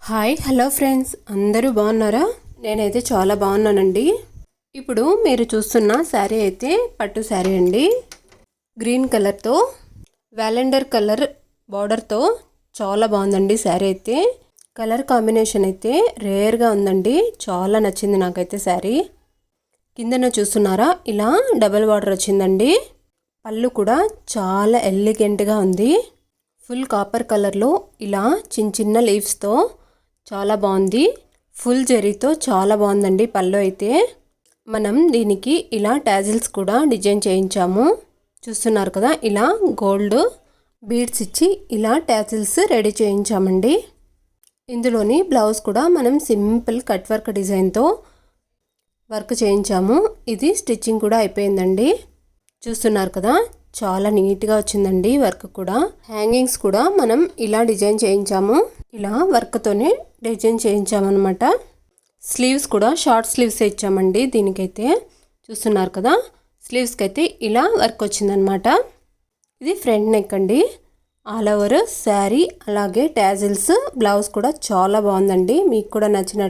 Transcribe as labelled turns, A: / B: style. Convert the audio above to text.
A: Hi hello friends, అందరూ బాగున్నారా? నేనైతే చాలా బాగున్నానండి. ఇప్పుడు మీరు చూస్తున్న శారీ అయితే పట్టు శారీ అండి. గ్రీన్ కలర్తో వ్యాలెండర్ కలర్ బార్డర్తో చాలా బాగుందండి శారీ అయితే. కలర్ కాంబినేషన్ అయితే రేర్గా ఉందండి. చాలా నచ్చింది నాకైతే శారీ. కిందన చూస్తున్నారా, ఇలా డబల్ బార్డర్ వచ్చిందండి. పళ్ళు కూడా చాలా ఎలిగెంట్గా ఉంది. ఫుల్ కాపర్ కలర్లో ఇలా చిన్న చిన్న లీవ్స్తో చాలా బాగుంది. ఫుల్ జరీతో చాలా బాగుందండి పళ్ళు అయితే. మనం దీనికి ఇలా టాజిల్స్ కూడా డిజైన్ చేయించాము. చూస్తున్నారు కదా, ఇలా గోల్డ్ బీడ్స్ ఇచ్చి ఇలా టాజిల్స్ రెడీ చేయించామండి. ఇందులోని బ్లౌజ్ కూడా మనం సింపుల్ కట్ వర్క్ డిజైన్తో వర్క్ చేయించాము. ఇది స్టిచ్చింగ్ కూడా అయిపోయిందండి. చూస్తున్నారు కదా, చాలా నీట్గా వచ్చిందండి వర్క్ కూడా. హ్యాంగింగ్స్ కూడా మనం ఇలా డిజైన్ చేయించాము. ఇలా వర్క్తోనే డిజైన్ చేయించామన్నమాట. స్లీవ్స్ కూడా షార్ట్ స్లీవ్స్ ఇచ్చామండి దీనికైతే. చూస్తున్నారు కదా, స్లీవ్స్కి అయితే ఇలా వర్క్ వచ్చిందనమాట. ఇది ఫ్రంట్ నెక్ అండి. ఆల్ ఓవర్ శారీ అలాగే టాజిల్స్ బ్లౌజ్ కూడా చాలా బాగుందండి. మీకు కూడా నచ్చినట్టు